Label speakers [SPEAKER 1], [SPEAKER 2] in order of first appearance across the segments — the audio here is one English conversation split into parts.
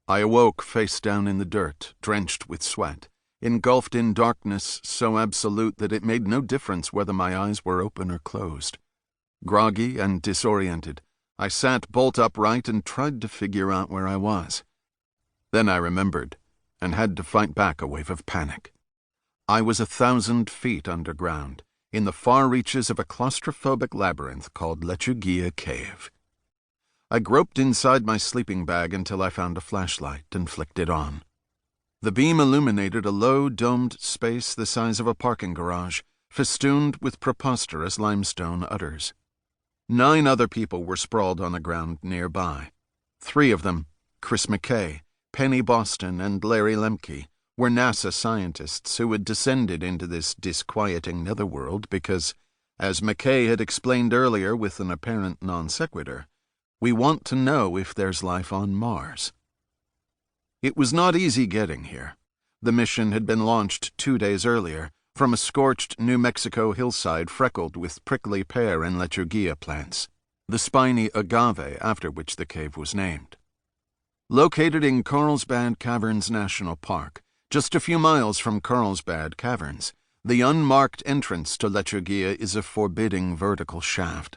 [SPEAKER 1] I awoke face down in the dirt, drenched with sweat, engulfed in darkness so absolute that it made no difference whether my eyes were open or closed. Groggy and disoriented, I sat bolt upright and tried to figure out where I was. Then I remembered, and had to fight back a wave of panic. I was 1,000 feet underground, in the far reaches of a claustrophobic labyrinth called Lechuguilla Cave. I groped inside my sleeping bag until I found a flashlight and flicked it on. The beam illuminated a low, domed space the size of a parking garage, festooned with preposterous limestone udders. 9 other people were sprawled on the ground nearby. 3 of them, Chris McKay, Penny Boston, and Larry Lemke, were NASA scientists who had descended into this disquieting netherworld because, as McKay had explained earlier with an apparent non sequitur, we want to know if there's life on Mars. It was not easy getting here. The mission had been launched 2 days earlier, from a scorched New Mexico hillside freckled with prickly pear and lechuguilla plants, the spiny agave after which the cave was named. Located in Carlsbad Caverns National Park, just a few miles from Carlsbad Caverns, the unmarked entrance to Lechuguilla is a forbidding vertical shaft.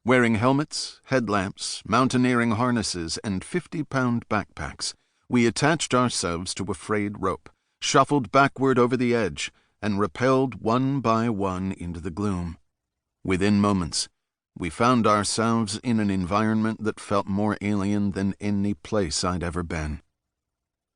[SPEAKER 1] Wearing helmets, headlamps, mountaineering harnesses, and 50-pound backpacks, we attached ourselves to a frayed rope, shuffled backward over the edge, and rappelled one by one into the gloom. Within moments, we found ourselves in an environment that felt more alien than any place I'd ever been.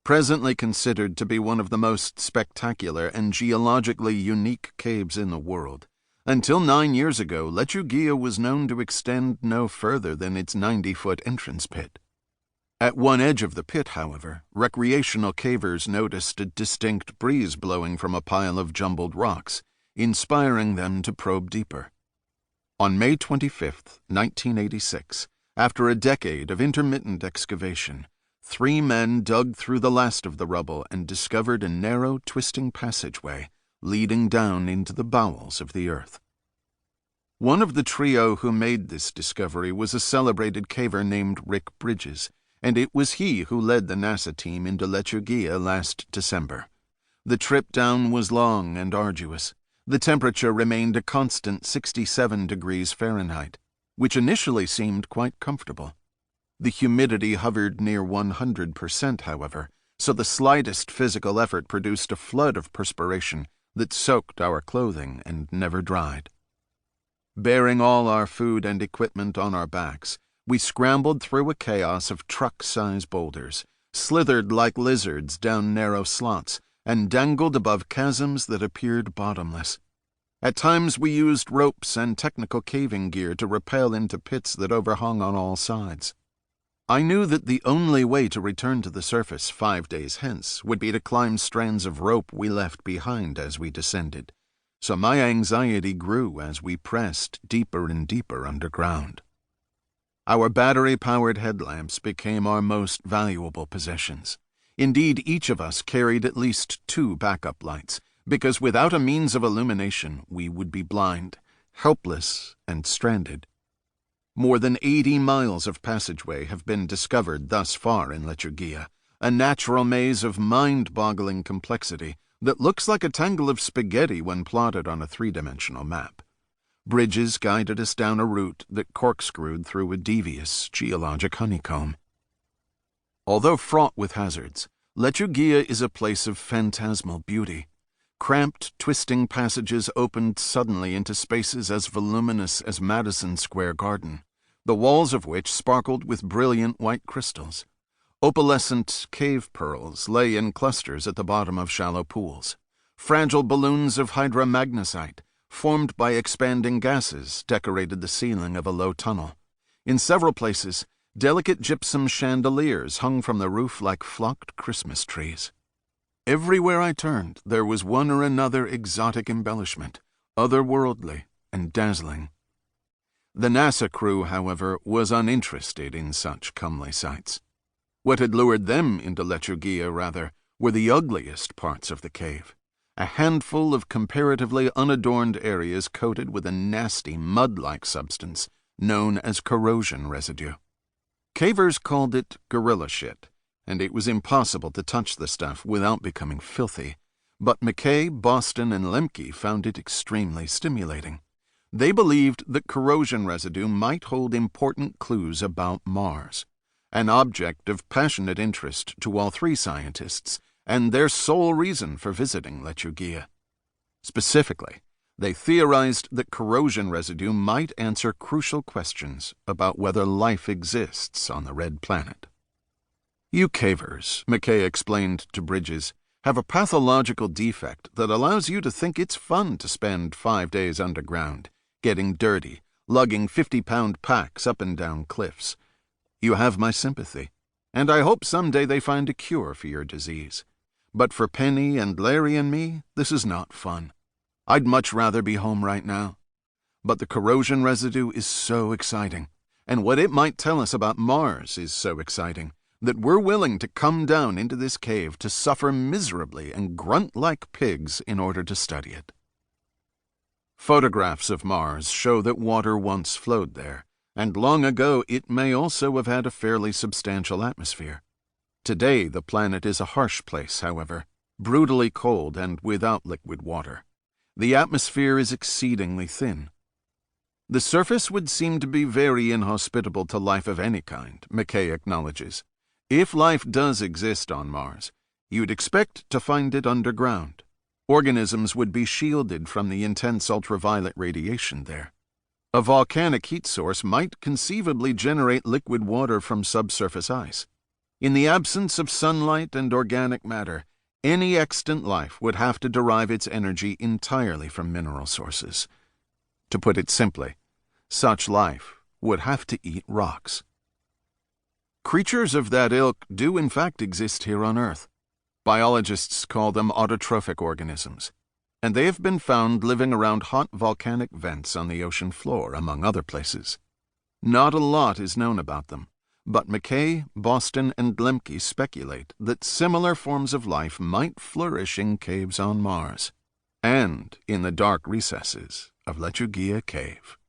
[SPEAKER 1] Presently considered to be one of the most spectacular and geologically unique caves in the world, until 9 years ago, Lechuguilla was known to extend no further than its 90-foot entrance pit. At one edge of the pit, however, recreational cavers noticed a distinct breeze blowing from a pile of jumbled rocks, inspiring them to probe deeper. On May 25, 1986, after a decade of intermittent excavation, 3 men dug through the last of the rubble and discovered a narrow, twisting passageway leading down into the bowels of the earth. One of the trio who made this discovery was a celebrated caver named Rick Bridges, and it was he who led the NASA team into Lechuguilla last December. The trip down was long and arduous. The temperature remained a constant 67 degrees Fahrenheit, which initially seemed quite comfortable. The humidity hovered near 100%, however, so the slightest physical effort produced a flood of perspiration that soaked our clothing and never dried. Bearing all our food and equipment on our backs, we scrambled through a chaos of truck-size boulders, slithered like lizards down narrow slots, and dangled above chasms that appeared bottomless. At times we used ropes and technical caving gear to rappel into pits that overhung on all sides. I knew that the only way to return to the surface 5 days hence would be to climb strands of rope we left behind as we descended, so my anxiety grew as we pressed deeper and deeper underground. Our battery-powered headlamps became our most valuable possessions. Indeed, each of us carried at least 2 backup lights, because without a means of illumination we would be blind, helpless, and stranded. More than 80 miles of passageway have been discovered thus far in Lechuguilla, a natural maze of mind-boggling complexity that looks like a tangle of spaghetti when plotted on a 3-dimensional map. Bridges guided us down a route that corkscrewed through a devious geologic honeycomb. Although fraught with hazards, Lechuguilla is a place of phantasmal beauty. Cramped, twisting passages opened suddenly into spaces as voluminous as Madison Square Garden, the walls of which sparkled with brilliant white crystals. Opalescent cave pearls lay in clusters at the bottom of shallow pools. Fragile balloons of hydramagnesite, formed by expanding gases, decorated the ceiling of a low tunnel. In several places, delicate gypsum chandeliers hung from the roof like flocked Christmas trees. Everywhere I turned, there was one or another exotic embellishment, otherworldly and dazzling. The NASA crew, however, was uninterested in such comely sights. What had lured them into Lechuguilla, rather, were the ugliest parts of the cave. A handful of comparatively unadorned areas coated with a nasty mud-like substance known as corrosion residue. Cavers called it gorilla shit, and it was impossible to touch the stuff without becoming filthy. But McKay, Boston, and Lemke found it extremely stimulating. They believed that corrosion residue might hold important clues about Mars, an object of passionate interest to all three scientists, and their sole reason for visiting Lechuguilla. Specifically, they theorized that corrosion residue might answer crucial questions about whether life exists on the red planet. "You cavers," McKay explained to Bridges, "have a pathological defect that allows you to think it's fun to spend 5 days underground, getting dirty, lugging 50-pound packs up and down cliffs. You have my sympathy, and I hope someday they find a cure for your disease. But for Penny and Larry and me, this is not fun. I'd much rather be home right now. But the corrosion residue is so exciting, and what it might tell us about Mars is so exciting, that we're willing to come down into this cave to suffer miserably and grunt like pigs in order to study it." Photographs of Mars show that water once flowed there, and long ago it may also have had a fairly substantial atmosphere. Today the planet is a harsh place, however, brutally cold and without liquid water. The atmosphere is exceedingly thin. The surface would seem to be very inhospitable to life of any kind, McKay acknowledges. If life does exist on Mars, you'd expect to find it underground. Organisms would be shielded from the intense ultraviolet radiation there. A volcanic heat source might conceivably generate liquid water from subsurface ice. In the absence of sunlight and organic matter, any extant life would have to derive its energy entirely from mineral sources. To put it simply, such life would have to eat rocks. Creatures of that ilk do in fact exist here on Earth. Biologists call them autotrophic organisms, and they have been found living around hot volcanic vents on the ocean floor, among other places. Not a lot is known about them, but McKay, Boston, and Lemke speculate that similar forms of life might flourish in caves on Mars, and in the dark recesses of Lechuguilla Cave.